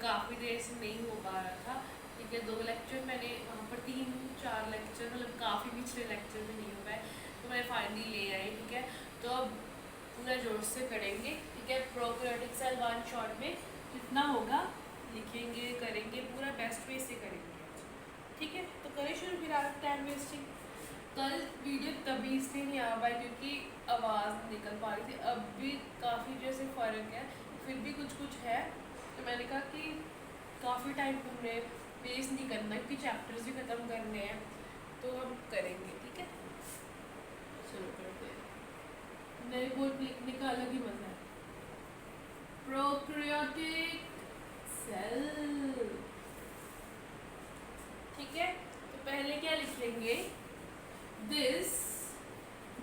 काफ़ी देर से नहीं हो पा रहा था। ठीक है, 2 लेक्चर मैंने वहाँ पर 3-4 लेक्चर मतलब काफ़ी पिछले लेक्चर में नहीं हो पाए, तो मैं फाइनली ले आई। ठीक है, तो अब पूरा जोर से करेंगे। ठीक है, प्रोकैरियोटिक सेल वन शॉट में कितना होगा लिखेंगे, करेंगे, पूरा बेस्ट वे से करेंगे। ठीक है, तो करें शुरू फिर आप टाइम वेस्टिंग। कल वीडियो तभी इसलिए नहीं आ पाई क्योंकि आवाज़ निकल पा रही थी। अब भी काफ़ी जैसे फ़र्क है, फिर भी कुछ कुछ है, तो मैंने कहा कि काफ़ी टाइम हमने वेस्ट नहीं करना क्योंकि चैप्टर्स भी ख़त्म करने हैं, तो हम करेंगे। ठीक है, शुरू करते हैं। नए बोर्ड लिखने का अलग ही मज़ा है। Prokaryotic cell. ठीक है, तो पहले क्या लिखेंगे, दिस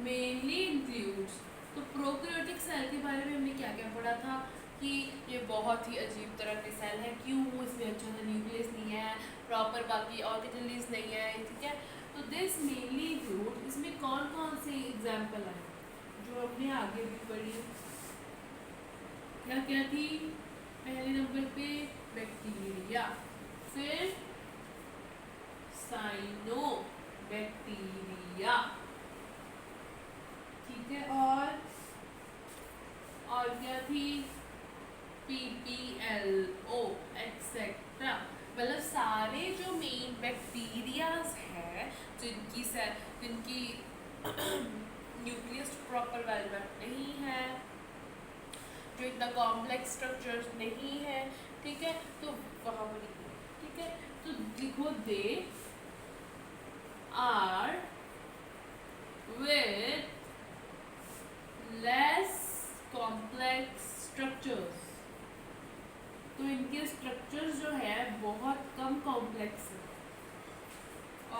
मेनली इंक्लूड्स। तो प्रोकैरियोटिक सेल के बारे में हमने क्या क्या पढ़ा था कि ये बहुत ही अजीब तरह के सेल है, क्यों इसमें अच्छा सा न्यूक्लियस नहीं है, प्रॉपर बाकी ऑर्गेनेल्स नहीं है। ठीक है, तो दिस मेनली इंक्लूड, इसमें कौन कौन से एग्जाम्पल हैं जो हमने आगे भी पढ़ी, क्या क्या थी। पहले नंबर पे बैक्टीरिया, फिर साइनो बैक्टीरिया। ठीक है, और क्या थी, PPLO एक्सेट्रा। मतलब सारे जो मेन बैक्टीरियाज हैं जिनकी न्यूक्लियस प्रॉपर वेलवेट नहीं है, जो इतना कॉम्प्लेक्स स्ट्रक्चर्स नहीं है। ठीक है, तो वहाँ पर लिखो। ठीक है, तो लिखो they are with less complex structures. तो इनके स्ट्रक्चर्स जो है बहुत कम कॉम्प्लेक्स है,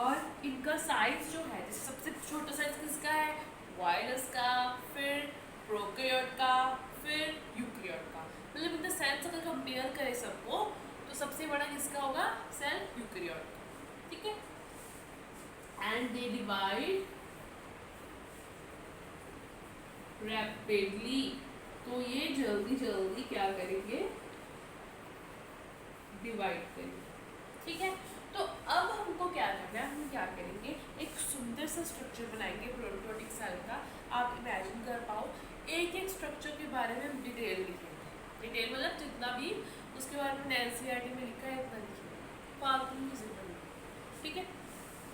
और इनका साइज जो है, जैसे सबसे छोटा साइज किसका है, वायरस का, फिर प्रोकैरियोट का, फिर यूकैरियोट का। मतलब इनका सेल्स अगर कंपेयर करें सबको, तो सबसे बड़ा किसका होगा, सेल यूकैरियोट का। ठीक है, एंड दे डिवाइड रैपिडली। तो ये जल्दी जल्दी क्या करेंगे, डिवाइड करेंगे। ठीक है, तो अब हमको क्या करना है, हम क्या करेंगे, एक सुंदर सा स्ट्रक्चर बनाएंगे प्रोकैरियोटिक सेल का। आप इमेजिन कर पाओ, एक एक स्ट्रक्चर के बारे में हम डिटेल लिखेंगे। डिटेल मतलब जितना भी उसके बारे में NCERT में लिखा है उतना लिखेंगे, फालतू की जिंदगी। ठीक है,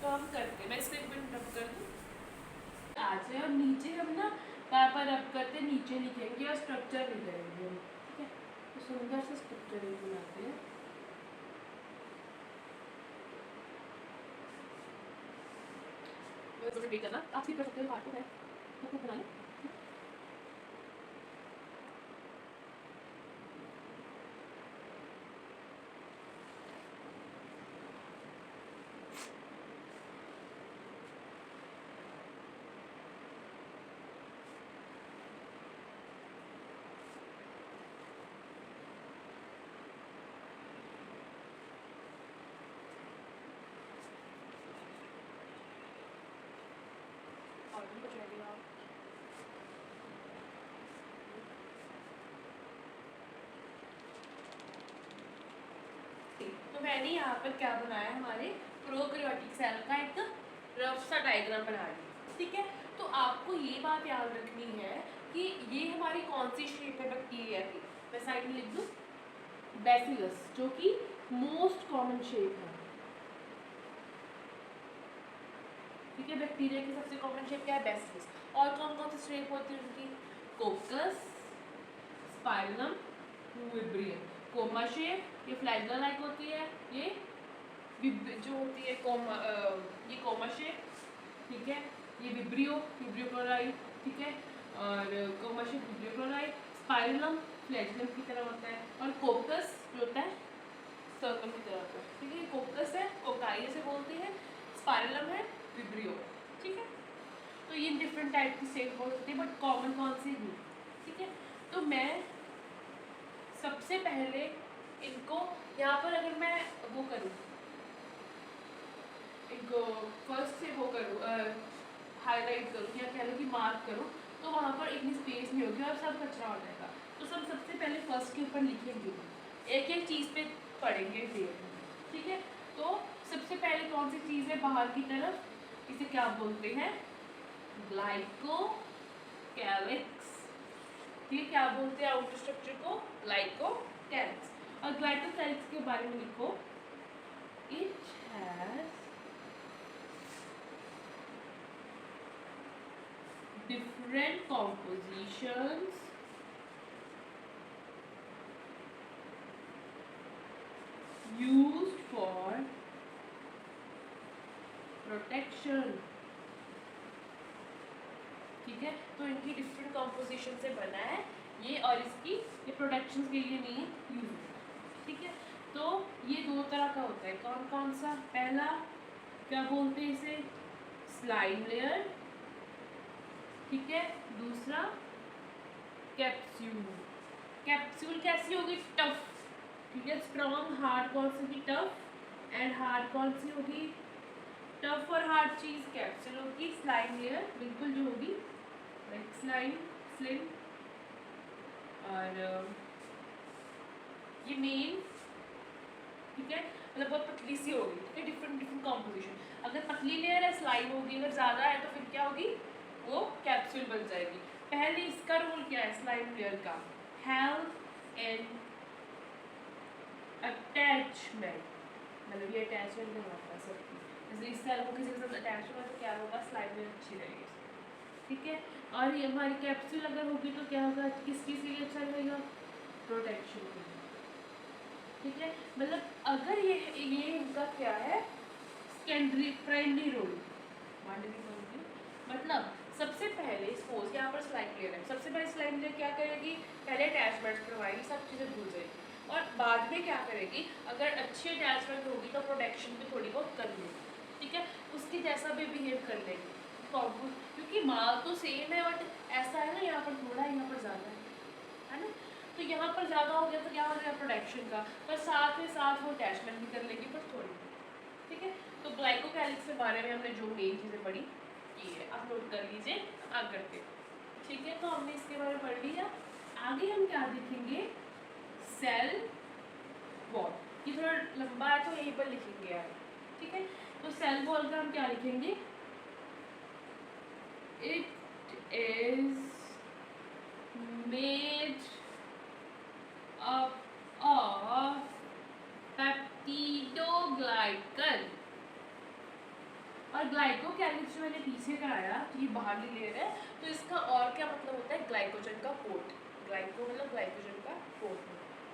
तो हम करते हैं, मैं इसको एक मिनट रब कर दूँ आ जाए, और नीचे हम ना बार बार रब करते नीचे लिखेंगे और स्ट्रक्चर भी करेंगे हम। ठीक है, तो सुंदर सा स्ट्रक्चर एक बनाते हैं। वेट करना, आप स्किप कर सकते हो, पार्ट को है तो बना लें। और भी कुछ रहेगा, तो मैंने यहाँ पर क्या बनाया, हमारे प्रोकैरियोटिक सेल का एक रफ सा डायग्राम बना लिया। ठीक है, तो आपको ये बात याद रखनी है कि ये हमारी कौन सी शेप है बैक्टीरिया की। मैं साइड में लिख दूँ बैसिलस, जो कि मोस्ट कॉमन शेप है। ठीक है, बैक्टीरिया की सबसे कॉमन शेप क्या है, बैसिलस। और कौन कौन सी शेप होती है उनकी, कोकस, स्पाइरलम, विब्रियम। कोमा शेप, ये फ्लैगेला लाइक होती है, ये जो होती है ये कोमा शेप। ठीक है, ये विब्रियो क्लोराइड। ठीक है, और coma shape vibrio chloride. Spirillum flagellum की तरह होता है, और कोकस जो होता है सर्कल की तरह होता है। ठीक है, कोकस है, कोकाई से बोलते हैं, स्पाइरलम है, विब्रियो। ठीक है, तो ये डिफरेंट टाइप की शेप हो सकती है, बट कॉमन कौन सी है। ठीक है, तो मैं सबसे पहले इनको यहाँ पर अगर मैं वो करूँ, इनको फर्स्ट से वो करूँ, हाईलाइट करूँ या कह लो कि मार्क करूँ, तो वहाँ पर इतनी स्पेस नहीं होगी और सब कचरा हो जाएगा। तो सबसे पहले फर्स्ट के ऊपर लिखेंगे, एक एक चीज़ पे पढ़ेंगे देर में, ठीक है। तो सबसे पहले कौन सी चीज़ है बाहर की तरफ, इसे क्या बोलते हैं, ग्लाइकोकैलिक्स, ठीक है। क्या बोलते हैं आउटर स्ट्रक्चर को, ग्लाइकोकैलिक्स। और ग्लाइकोकैलिक्स के बारे में लिखो, it has different compositions used for protection, ठीक है। तो इनकी डिफरेंट कॉम्पोजिशन से बना है ये, और इसकी ये प्रोटेक्शन के लिए नहीं यूज होता, ठीक है। तो ये दो तरह का होता है, कौन कौन सा, पहला क्या बोलते हैं इसे, स्लाइम लेयर, ठीक है। दूसरा कैप्सूल। कैप्सूल कैसी होगी, टफ, ठीक है। स्ट्रॉन्ग, हार्ड कौन सी होगी, टफ, एंड हार्ड कौन सी होगी, टफ और हार्ड चीज कैप्सूल होगी। स्लाइम लेयर बिल्कुल जो होगी लाइक स्लाइम, स्लिम, और ये मेन, ठीक है, मतलब बहुत पतली सी होगी, ठीक है। डिफरेंट डिफरेंट कॉम्पोजिशन, अगर पतली लेयर है स्लाइम होगी, अगर ज़्यादा है तो फिर क्या होगी, वो कैप्सूल बन जाएगी। पहले इसका रोल क्या है स्लाइम लेयर का, हेल्प एंड अटैचमेंट, मतलब ये अटैचमेंट करवाता है सबकी, जैसे इस सेल को किसी के साथ अटैच होगा तो क्या होगा, स्लाइम लेयर अच्छी रहेगी, ठीक है। और ये हमारी कैप्सूल अगर होगी तो क्या होगा, किस चीज़ के लिए अच्छा रहेगा, प्रोटेक्शन के लिए, ठीक है। मतलब अगर ये इनका क्या है, सेकेंडरी प्राइमरी रोल, मतलब सबसे पहले सपोज यहाँ पर स्लाइम लेयर है, सबसे पहले स्लाइम लेयर क्या करेगी, पहले अटैचमेंट करवाएगी, सब चीज़ें भूल जाएगी, और बाद में क्या करेगी, अगर अच्छी अटैचमेंट होगी तो प्रोटेक्शन भी थोड़ी बहुत कर लेगी, ठीक है। उसके जैसा भी बिहेव कर लेगी, क्योंकि माल तो सेम है, बट ऐसा है ना, यहाँ पर थोड़ा है, यहाँ पर ज़्यादा है ना, तो यहाँ पर ज़्यादा हो गया तो क्या हो गया प्रोटेक्शन का, पर साथ में साथ वो अटैचमेंट भी कर लेगी, पर थोड़ी, ठीक है। तो ग्लाइकोकैलिक्स के बारे में हमने जो मेन चीज़ें पढ़ी की है, आप नोट कर लीजिए आगे करके, ठीक है। तो हमने इसके बारे में पढ़ लिया, आगे हम क्या देखेंगे, सेल वॉल, ये थोड़ा लंबा है तो यहीं पर लिखेंगे आगे, ठीक है। तो सेल वॉल का हम क्या लिखेंगे, it is made up of peptidoglycan, और ग्लाइकोकैलिक्स जो मैंने पीछे कराया, तो ये बाहरली लेयर है, तो इसका और क्या मतलब होता है, ग्लाइकोजन का कोट, ग्लाइको मतलब ग्लाइकोजन का कोट,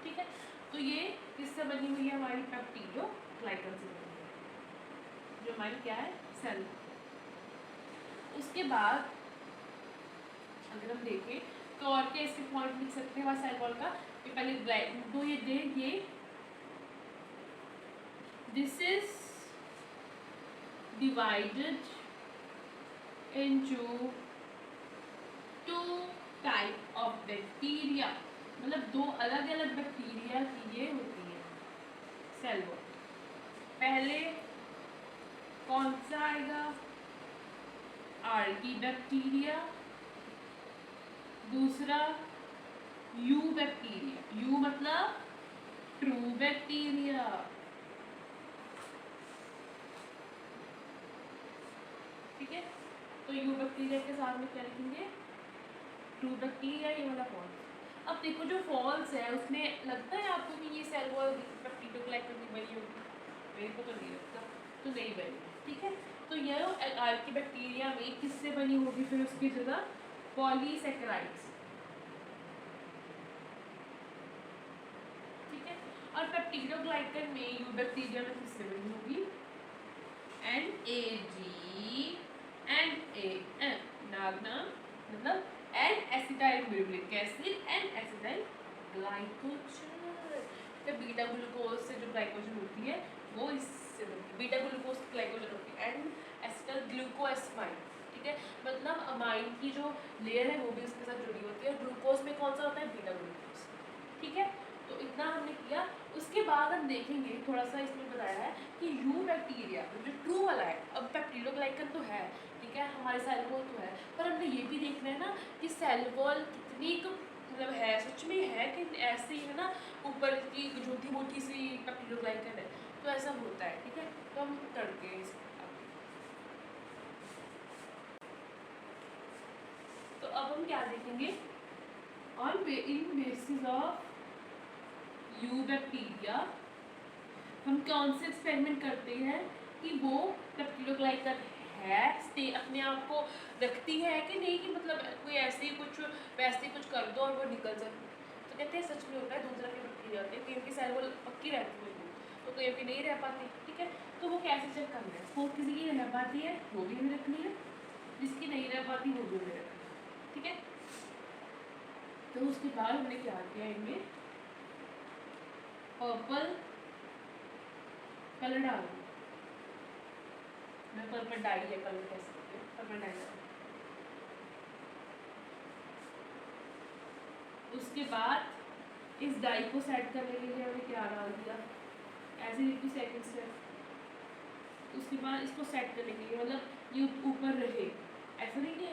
ठीक है। तो ये किससे बनी हुई है, हमारी पेप्टिडोग्लाइकन से बनी हुई है, जो हमारी क्या है, सेल। उसके बाद अगर हम देखें तो और क्या इसके पॉइंट लिख सकते हैं सेल वॉल का, ये पहले तो ये this is divided into two type of bacteria, मतलब दो अलग अलग बैक्टीरिया की ये होती है सेल वॉल। पहले कौन सा आएगा, आर्की बैक्टीरिया, दूसरा यू बैक्टीरिया, यू मतलब ट्रू बैक्टीरिया, ठीक है। तो यू बैक्टीरिया के साथ में क्या लिखेंगे, ट्रू बैक्टीरिया, ये वाला फॉल्स। अब देखो जो फॉल्स है उसमें लगता है आपको कि ये सेल वॉल पेप्टिडोग्लाइकन की बनी होगी, मेरे को तो नहीं लगता, तो नहीं बनी, ठीक है। तो ये आर्की बैक्टीरिया में किससे बनी होगी फिर उसकी जगह, पॉलीसेकेराइड्स, ठीक है। और पेप्टिडोग्लाइकन में यू बैक्टीरिया में किससे बनी होगी, NAG and AN, नागना मतलब N acetyl glycolic acid and acetyl glycogen, तो बीटा ग्लूकोज से जो ग्लाइकोजन होती है वो इससे बनती है, बीटा ग्लूकोज ग्लाइकोजन होती है, एंड एसिटाइल ग्लूकोएस्माइन, ठीक है। मतलब अमाइन की जो लेयर है वो भी उसके साथ जुड़ी होती है, ग्लूकोज में कौन सा होता है, बीटा ग्लूकोज, ठीक है। तो इतना हमने किया। उसके बाद हम देखेंगे थोड़ा सा इसमें बताया है कि यू बैक्टीरिया जो ट्रू वाला है, अब पेप्टिडोग्लाइकन तो है, ठीक है, हमारे सेल वॉल तो है, पर हमने ये भी देखना है ना कि सेल वॉल कितनी मतलब है सच में है कि ऐसे ही है ना, ऊपर की झूठी मूठी सी पेप्टिडोग्लाइकन है, तो ऐसा होता है, ठीक है। तो हम करते हैं इसको। तो अब हम क्या देखेंगे, इन बेसिस ऑफ यू बैक्टीरिया हम कौन से एक्सपेरिमेंट करते हैं कि वो पेप्टिडोग्लाइकन है, स्टे अपने आप को रखती है कि नहीं, कि मतलब कोई ऐसे ही कुछ वैसे ही कुछ कर दो और वो निकल जाए। तो कहते हैं सच में होता है, दो तरह के बैक्टीरिया होते हैं, कहीं की सेल वो पक्की रहती है तो कहीं की नहीं रह पाती, ठीक है। तो वो कैसे चेक करना है, वो किसी की रह पाती है वो भी हमें रखनी है, जिसकी नहीं रह पाती वो भी हमें रखनी है, ठीक है। तो उसके बाद हमने क्या किया, इनमें पर्पल कलर डाल दूँ, मैं पर्पल डाई है कलर कह सकते हैं, पर्पल डाई डाल। उसके बाद इस डाई को सेट करने के लिए हमने क्या डाल दिया, ऐसे ही सेकंड स्टेप। उसके बाद इसको सेट करने के लिए मतलब ये ऊपर रहे, ऐसा नहीं कि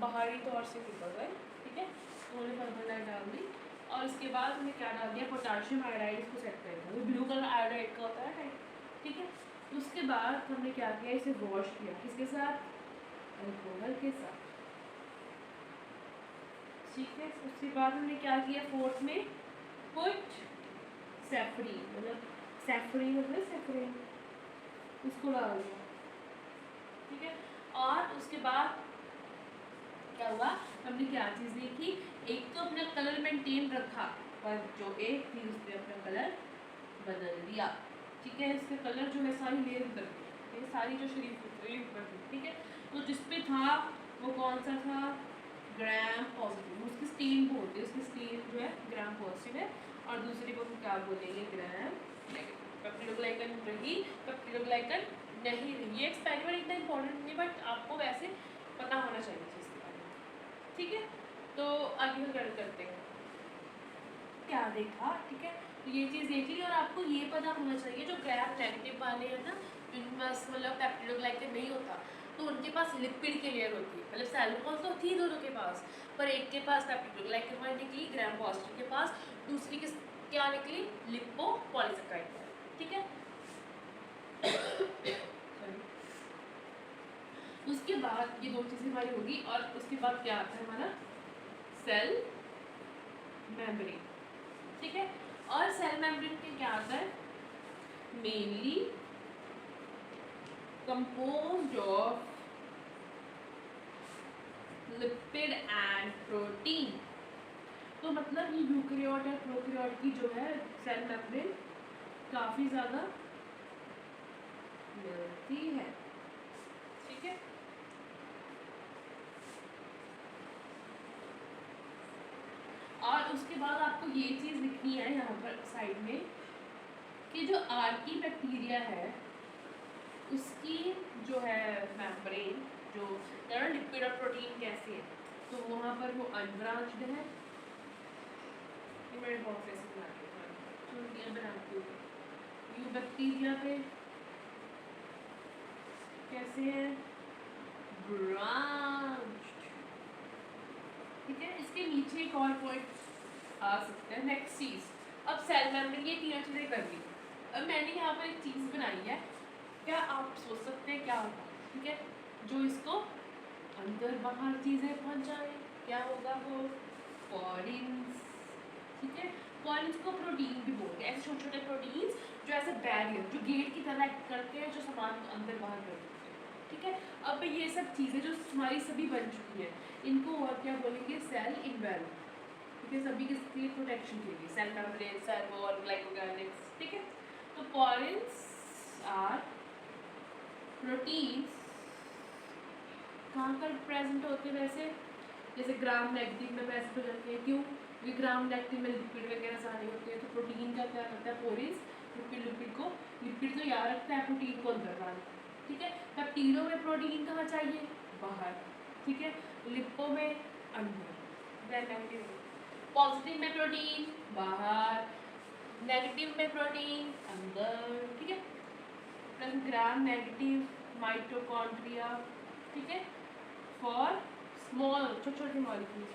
बाहरी तौर से निकल गए, ठीक है। तो हमने पर्पल डाई डाल दी और उसके बाद हमने क्या डाल दिया, पोटाशियम आयोडाइड इसको सेट करेगा, वो ब्लू कलर आयोडाइड का होता है टाइप, ठीक है। उसके बाद हमने क्या किया, इसे वॉश किया, किसके साथ, अल्कोहल के साथ, ठीक है। उसके बाद हमने क्या किया, फोर्थ में पुट सैफरीन, मतलब सैफरीन मतलब सैफरीन, उसको डाल दिया, ठीक है। और उसके बाद क्या हुआ, हमने क्या चीज़ देखी, एक तो अपना कलर मेंटेन रखा, पर जो एक थी उसने अपना कलर बदल दिया, ठीक है। इसके कलर जो है सारी लेयर उतर गई, ये सारी जो शरीफ ऊपर थी, ठीक है। तो जिस पे था वो कौन सा था, ग्राम पॉजिटिव, उसकी स्टेन बोलते हैं, उसकी स्टेन जो है ग्राम पॉजिटिव है, और दूसरी को हम क्या बोलेंगे, ग्राम नेगेटिव। पेप्टिडोग्लाइकन रही, पेप्टिडोग्लाइकन नहीं रही, ये एक्सपेरिमेंट इतना इंपॉर्टेंट नहीं, बट आपको वैसे पता होना चाहिए चीज़ के बारे में, ठीक है। तो आगे हम करते हैं, क्या देखा, ठीक है। तो ये चीज़ देख ली, और आपको ये पता होना चाहिए जो ग्राम नेगेटिव वाले हैं ना, जिनके पास मतलब पेप्टिडोग्लाइकन नहीं होता, तो उनके पास लिपिड की लेयर होती है, मतलब सैल्यूलोज तो थी दोनों के पास, पर एक के पास पेप्टिडोग्लाइकन वाली निकली ग्राम पॉजिटिव के पास, दूसरी के क्या निकली, लिपोपॉलीसेकेराइड, ठीक है। उसके बाद ये दो चीज़ें हमारी होगी, और उसके बाद क्या आता है हमारा, सेल मेम्ब्रेन, ठीक है। और सेल मेम्ब्रेन के क्या आता है, mainly composed of lipid and protein. तो मतलब ये यूकेरियोट और प्रोकैरियोट की जो है सेल मेम्ब्रेन काफ़ी ज़्यादा मिलती है, ठीक है। और उसके बाद आपको ये चीज़ लिखनी है यहाँ पर साइड में कि जो आर्की बैक्टीरिया है उसकी जो है मेम्ब्रेन, जो लिपिड और प्रोटीन कैसे है, तो वहाँ पर वो अनब्रांच्ड है, ये मेरे बहुत ऐसे बनाती हूँ, यू बैक्टीरिया पे कैसे है, ब्रांच्ड, ठीक है। इसके नीचे एक और पॉइंट आ सकता है, नेक्स्ट चीज़, अब सेल मेम्ब्रेन, ये तीनों चीज़ें कर ली, अब मैंने यहाँ पर एक चीज़ बनाई है, क्या आप सोच सकते हैं क्या होगा, ठीक है, जो इसको अंदर बाहर चीज़ें पहुँचाए, क्या होगा वो, पॉलिन्स, ठीक है। पॉलिन्स को प्रोटीन भी बोलते हैं, ऐसे छोटे छोटे प्रोटीन्स जो ऐसे बैरियर, जो गेट की तरह एक्ट करते हैं, जो सामान को अंदर बाहर कर देते हैं, ठीक है। अब ये सब चीज़ें जो हमारी सभी बन चुकी हैं, इनको और क्या बोलेंगे, सेल इन्वेलमेंट, ठीक है। सभी किसके लिए, प्रोटेक्शन के लिए, सेल मेम्ब्रेन, सेल वॉल, ग्लाइकोऑर्गेनिक्स, ठीक है। तो पॉलिन्स आर प्रोटीन्स कहाँ पर प्रेजेंट होते हैं, वैसे जैसे ग्राम नेगेटिव में प्रेजेंट हो जाते हैं, क्यों, क्योंकि ग्राम नेगेटिव में लिपिड वगैरह सारे होते हैं, तो प्रोटीन का क्या करता है, पोरिस लिपिड को, लिपिड तो याद रखता है, प्रोटीन को अंदर डालता है, ठीक है। पेप्टिडो में प्रोटीन कहाँ चाहिए, बाहर, ठीक है। लिपो में अंदर, पॉजिटिव में प्रोटीन बाहर, नेगेटिव में प्रोटीन अंदर, ठीक है। प्लस ग्राम नेगेटिव माइटोकॉन्ड्रिया, ठीक है, फॉर स्मॉल छोटे छोटे मॉलिक्यूल्स,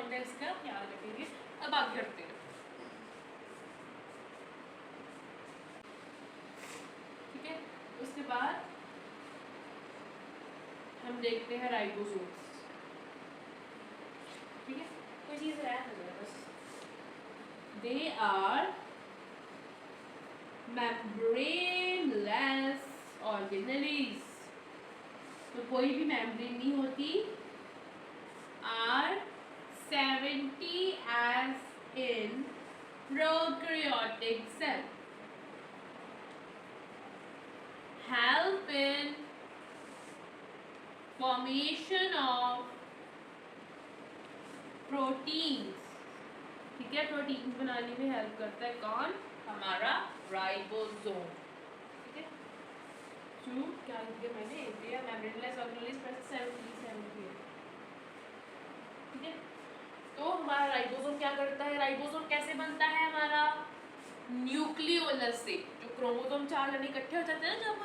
पॉइंट है इसका, याद रखेंगे। अब आगे करते हैं, ठीक है। उसके बाद हम देखते हैं राइबोसोम्स, ठीक है। कोई चीज़ है बस, दे आर membraneless organelles, तो कोई भी मेम्ब्रेन नहीं होती। Are 70 as in prokaryotic cell, help in formation of proteins, ठीक है। प्रोटीन बनाने में हेल्प करता है कौन? हमारा राइबोसोम, ठीक है। टू क्या लिख दिया मैंने, दिया मेम्ब्रेनलेस ऑर्गेनेल्स प्लस 70, ठीक है। तो हमारा राइबोसोम क्या करता है? राइबोसोम कैसे बनता है हमारा? न्यूक्लियोलस से। जो क्रोमोसोम 4 जने इकट्ठे हो जाते हैं ना, जब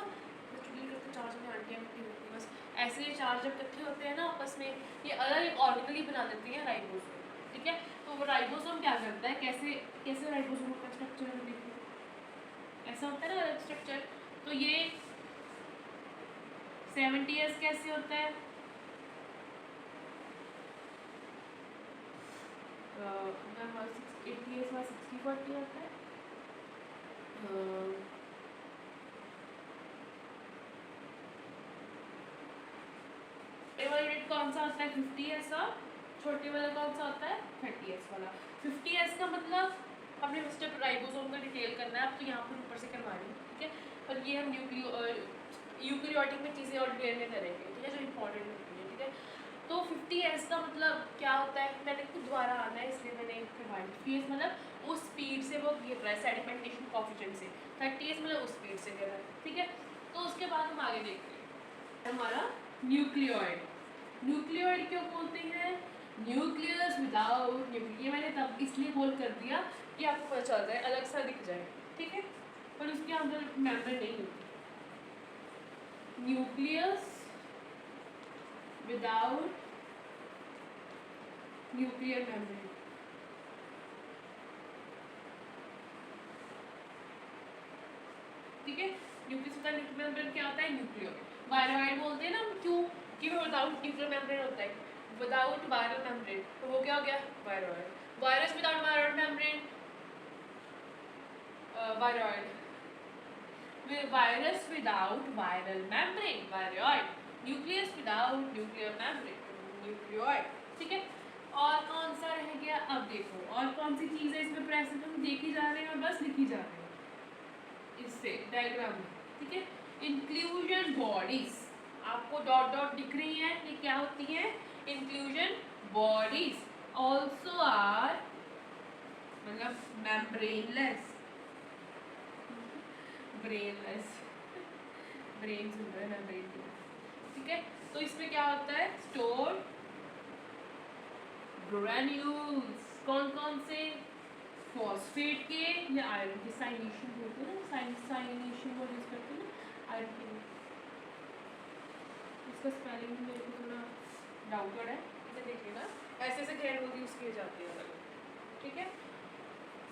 4 जने आंटियां इकट्ठी होती हैं, बस ऐसे ये 4 जब इकट्ठे होते हैं ना आपस में, ये अलग एक ऑर्गेनल ही बना देती है राइबोसोम, ठीक है। तो वो राइबोसोम क्या करता है, कैसे कैसे राइबोसोम का स्ट्रक्चर है, देखो ऐसा होता है ना स्ट्रक्चर। तो ये 70s कैसे होता है? 80s में 60-40 होता है। बड़े वाला यूनिट कौन सा होता है? 50s, और छोटे वाला कौन सा होता है? 30s वाला। 50s का मतलब हमने स्टेप राइबोसोम का डिटेल करना है, अब तो यहाँ पर ऊपर से करवा रही हूँ, ठीक है। पर ये हम यूकैरियोटिक में चीज़ें और डिटेल में करेंगे, ठीक है, जो इम्पोर्टेंट होती है, ठीक है। तो 50s का मतलब क्या होता है? मैंने खुद दोबारा आना है इसलिए मैंने करवाया। 50s मतलब उस स्पीड से वो गिर रहा है, सेडिमेंटेशन कोएफिशिएंट से। 30s मतलब उस स्पीड से गिर रहा है, ठीक है। तो उसके बाद हम आगे देखते हैं हमारा न्यूक्लियोइड। न्यूक्लियोइड क्यों बोलते हैं? न्यूक्लियस विदाउट न्यूक्लियस, ये मैंने तब इसलिए बोल कर दिया कि आपको पता चल जाए, अलग सा दिख जाए, ठीक है। पर उसके अंदर मेम्ब्रेन नहीं होती। न्यूक्लियस विदाउट न्यूक्लियर मेम्ब्रेन, ठीक है। न्यूक्लियस विदाउट न्यूक्लियर मेम्ब्रेन क्या होता है? न्यूक्लियोइड। वायरोइड बोलते हैं ना हम, क्यों? कि वो विदाउट न्यूक्लियर मेम्ब्रेन होता है, विदाउट वायरल मेम्ब्रेन, तो वो क्या हो गया? Viroid. Virus without viral membrane, viroid. Virus without viral membrane, viroid. Nucleus without nuclear membrane, nucleoid, ठीक है। और कौन सा रह गया? अब देखो और कौन सी चीज़ है इसमें प्रेजेंट, हम देखी जा रहे हैं और बस लिखी जा रहे हैं इससे डायग्राम में, ठीक है। इंक्लूजन बॉडीज, आपको डॉट डॉट दिख रही है, ये क्या होती है? इंक्लूजन बॉडीज ऑल्सो आर मतलब मेम्ब्रेनलेस, ब्रेनलेस, ब्रेन सुन रहा है ना, ब्रेन, ठीक है। तो इसमें क्या होता है? स्टोर ग्रैन्यूल्स, कौन कौन से? फॉस्फेट के या आयरन के, साइनेशन बोलते हैं ना, साइनेशन वर्ड यूज करते हैं ना आयरन के लिए। इसका स्पेलिंग भी मेरे को थोड़ा डाउटेड है, इसे देखिएगा। ऐसे ऐसे ग्रैन्यूल यूज किए जाते हैं अलग, ठीक है।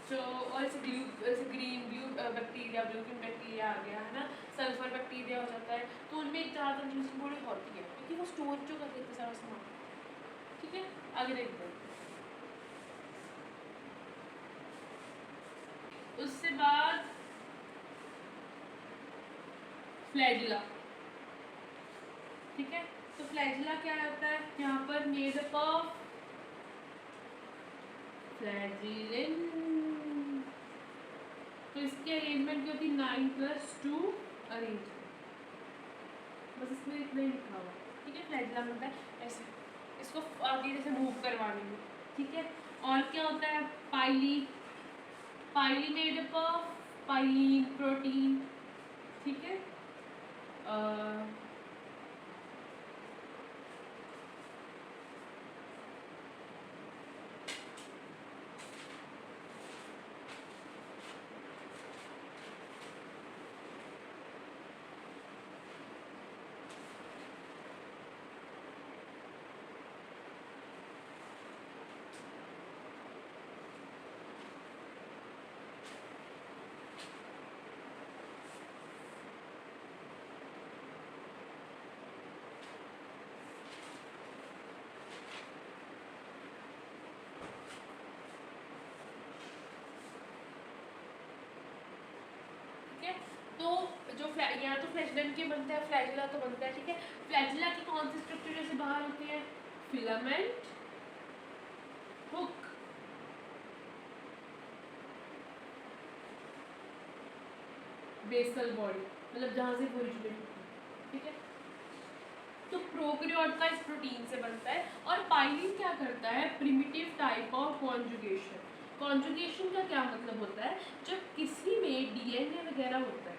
तो और ऐसे ग्रीन ब्लू बैक्टीरिया, ब्लूकिन बैक्टीरिया आ गया है ना, सल्फर बैक्टीरिया हो जाता है। तो उनमें ज़्यादा कंट्रीब्यूशन बड़ी होती है क्योंकि वो स्टोर जो कर देते हैं सारा सामान, ठीक है। आगे देखते हैं। उससे बाद फ्लैजिला, ठीक है। तो फ्लैजिला क्या रहता है? यहाँ पर मेड अप ऑफ फ्लैजिलिन। तो इसकी अरेंजमेंट क्या होती है? 9+2 अरेंजमेंट, बस इसमें इतना ही लिखा हुआ, ठीक है। फ्लैजिला बनता है ऐसे, इसको आगे जैसे मूव करवाने में, ठीक है। और क्या होता है? पाइली, पाइली मेड अप ऑफ पाइलीन प्रोटीन, ठीक है। तो जो यहाँ तो फ्लैजेलन के बनता है, फ्लैजिला तो बनता है, ठीक है। फ्लैजिला की कौन सी स्ट्रक्चर जैसे बाहर होती है? फिलामेंट, हुक, बेसल बॉडी, मतलब जहाँ से ओरिजिनेट होती है, ठीक है। तो प्रोकैरियोट का इस प्रोटीन से बनता है। और पाइलिन क्या करता है? Primitive type of conjugation. Conjugation का क्या मतलब होता है? जब किसी में डीएनए वगैरह होता है,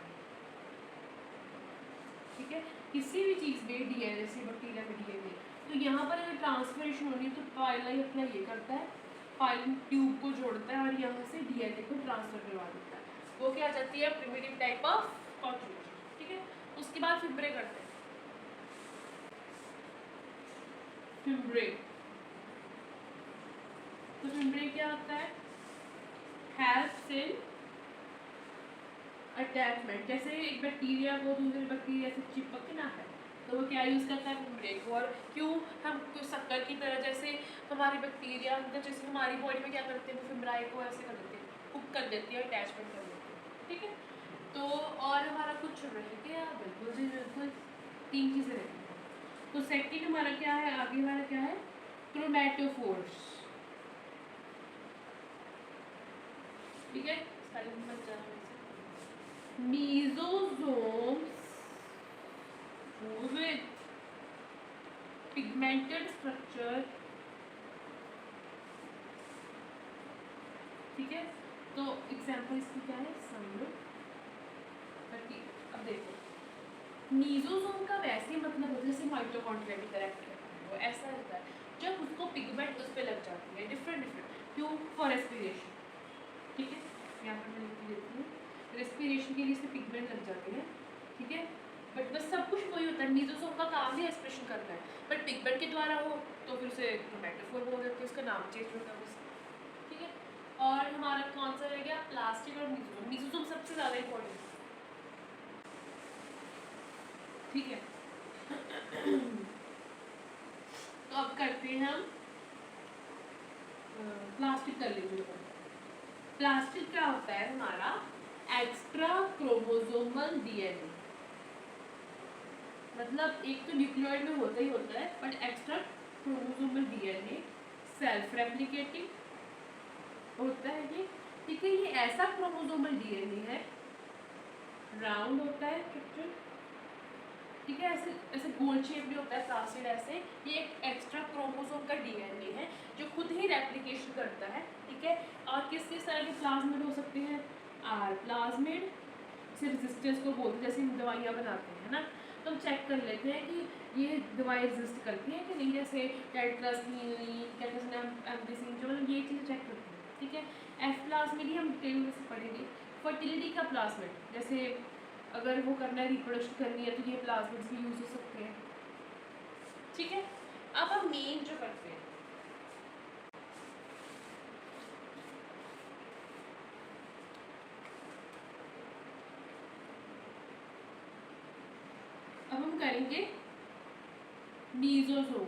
ठीक है, किसी भी चीज़ में डीएनए, जैसे बैक्टीरिया में डीएनए, तो यहाँ पर अगर ट्रांसफरेशन होनी है तो पाइला अपना ये करता है, पाइलिन ट्यूब को जोड़ता है और यहाँ से डीएनए को ट्रांसफर करवा देता है। वो क्या आ जाती है? प्रिमिटिव टाइप ऑफ कॉन्जुगेशन, ठीक है। उसके बाद फिब्रे करते हैं। फिब्रे, तो फिब्रे क्या होता है? Helps in attachment. जैसे एक बैक्टीरिया को दूसरे बैक्टीरिया से चिपकना है तो वो क्या यूज़ करता है? फिब्रे को। और क्यों? हम शक्कर की तरह, जैसे हमारे बैक्टीरिया अंदर, जैसे हमारी बॉडी में क्या करते हैं, वो फिब्राई को ऐसे कर देते हैं, हुक कर देती है, अटैचमेंट कर देती है, ठीक है। तो और हमारा कुछ रह गया? बिल्कुल जी बिल्कुल, 3 चीज़ें रह गई। तो सेकंड हमारा क्या है? आगे वाला क्या है? क्रोमैटोफोर्स, ठीक है। सारे मत जाना। Mesosomes with pigmented structure, ठीक है। तो एग्जाम्पल इसकी क्या है? समझो। अब देखो, मीजोसोम का वैसे मतलब होता है जैसे माइटोकॉन्ड्रिया की तरह एक्ट करता है, वो ऐसा होता है जब उसको पिगमेंट उस पर लग जाती है, डिफरेंट डिफरेंट, क्यों? फॉर रेस्पिरेशन, ठीक है। यहाँ पर मैं लिख देती हूँ, रेस्पिरेशन के लिए इससे पिगमेंट लग जाते हैं, ठीक है। बट बस सब कुछ वही होता है, मीजोसोम का काम भी रेस्पिरेशन करना है, बट पिगमेंट के द्वारा हो तो फिर उसे क्रोमैटोफोर बोल देते हैं, उसका नाम चेंज होता है उससे, ठीक है। और हमारा कौन सा रह गया? प्लास्टिड और मीजोसोम। मीजोसोम सबसे ज़्यादा इंपॉर्टेंट, ठीक है। तो अब करते हैं हम प्लास्टिक कर लेंगे। प्लास्टिक क्या होता है? हमारा एक्स्ट्रा क्रोमोसोमल डीएनए, मतलब एक तो न्यूक्लियोइड में होता ही होता है, but extra chromosomal DNA self replicating होता है ये, ठीक है। ये ऐसा क्रोमोसोमल डीएनए है, राउंड होता है स्ट्रक्चर, ठीक है, ऐसे ऐसे गोल शेप में होता है प्लास्टिड ऐसे। ये एक एक्स्ट्रा क्रोमोसोम का डीएनए है जो खुद ही रेप्लिकेशन करता है, ठीक है। और किस किस तरह के प्लाज्मिड हो सकते हैं? आर प्लाज्मिड, से रेजिस्टेंस को बोलते हैं, जैसे हम दवाइयाँ बनाते हैं ना, तो हम चेक कर लेते हैं कि ये दवाई एग्जिस्ट करती है कि नहीं, जैसे टेट्रासाइक्लिन, एम्पिसिन, जो मतलब ये चीज़ चेक करते हैं, ठीक है। एफ प्लाज्मिड ही हम डिटेल में से पढ़ेंगे। फर्टिलिटी का प्लाज्मिड, जैसे अगर वो करना है, रिप्रोडक्शन करनी है, तो ये प्लाज्मिड्स भी यूज हो सकते हैं, ठीक है। अब हम मेन जो करते हैं, अब हम करेंगे मीजोसोम,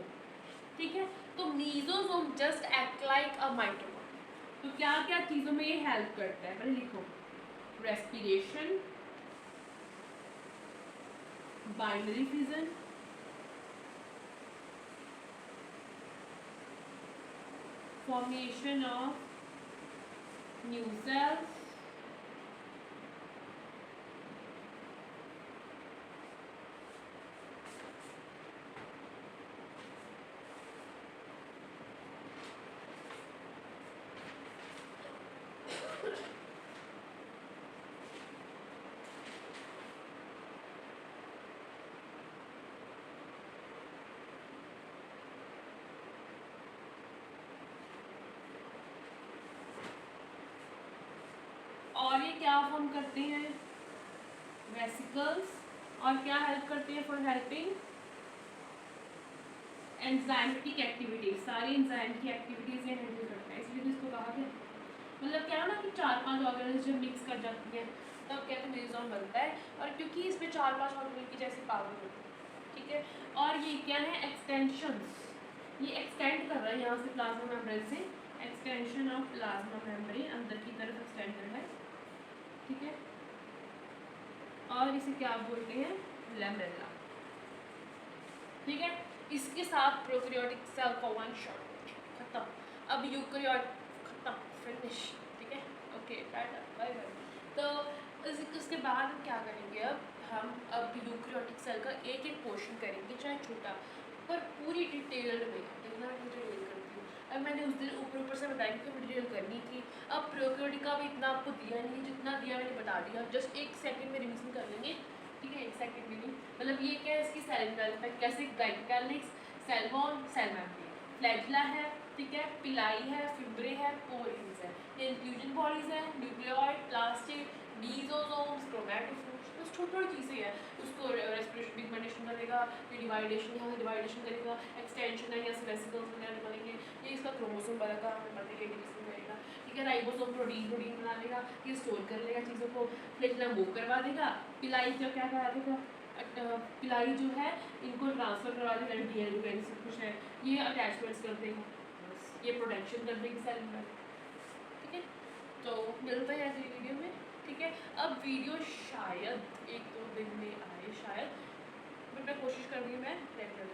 ठीक है। तो मीजोसोम जस्ट एक्ट लाइक अ माइटोकॉन्ड्रिया। तो क्या क्या चीज़ों में ये हेल्प करता है? पहले लिखो, respiration, binary fission, formation of new cells, और ये क्या फॉर्म करते हैं? वेसिकल्स। और क्या हेल्प करते हैं? फॉर हेल्पिंग एंजाइमेटिक एक्टिविटीज, सारी एंजाइम की एक्टिविटीज ये हैंडल करता है, इसलिए इसको कहा गया। मतलब क्या है ना कि 4-5 ऑर्गेनिज्म जब मिक्स कर जाती हैं तब क्या है मीजोसोम बनता है, और क्योंकि इसमें 4-5 ऑर्गेनिज्म की जैसी पावर होती है, ठीक है। और ये क्या है? एक्सटेंशंस, ये एक्सटेंड कर रहा है यहाँ से प्लाज्मा मेम्ब्रेन से, एक्सटेंशन ऑफ प्लाज्मा मेम्ब्रेन अंदर की तरफ एक्सटेंड कर रहा है, ठीक है। और इसे क्या बोलते हैं, लैमेला। ठीक है, इसके साथ प्रोकैरियोटिक सेल का वन शॉट खत्म। अब यूकैरियोट खत्म, फिनिश। ठीक है, ओके टाटा बाय बाय। तो इसके बाद हम क्या करेंगे, अब हम यूकैरियोटिक सेल का एक एक पोर्शन करेंगे, चाहे छोटा पर पूरी डिटेल्ड में। देखना डिटेल करती हूँ, अब मैंने उस दिन ऊपर से बताया कि डिटेल करनी थी। अब प्रोकैरियोटिक का भी इतना आपको दिया नहीं, जितना दिया मैंने बता दिया, जस्ट एक सेकंड में रिवीजन कर लेंगे। ठीक है, एक सेकंड भी नहीं, मतलब ये क्या है, इसकी सेल डेवलपमेंट कैसे, गाइकोकैलिक्स, सेलमोन, सेल मेम्ब्रेन, फ्लैजिला है, ठीक है, पिलाई है, फिब्रे है, कोरिन्स है, ये इंफ्यूजन बॉडीज है, न्यूक्लियोइड, प्लास्टिड, लीजोसोम्स, क्रोमैटोफोर्स, बस छोटी छोटी चीज़ें हैं। उसको रेस्पिरेशन पिगमेंटेशन करेगा, फिर डिवाइडेशन, यहाँ से डिवाइडेशन करेगा, एक्सटेंशन है, यहाँ से वेसिकल्स वगैरह बनेंगे, ये इसका क्रोमोसोम बनेगा, हमें पता है डिवीजन करेगा। ठीक है, राइबोसोम प्रोटीन बना लेगा, ये स्टोर कर लेगा चीज़ों को, फ्लैजिला मूव करवा देगा, पिलाई जो क्या करा देगा, पिलाई जो है इनको ट्रांसफर करवा देगा, डीएनए सब कुछ है, ये अटैचमेंट्स कर देगा, बस ये प्रोटेक्शन कर देगी सेल में। ठीक है, तो मिलते हैं अगली वीडियो में। ठीक है, अब वीडियो शायद 1-2 दिन में आए शायद, बट मैं कोशिश करूँगी मैं रेगुलर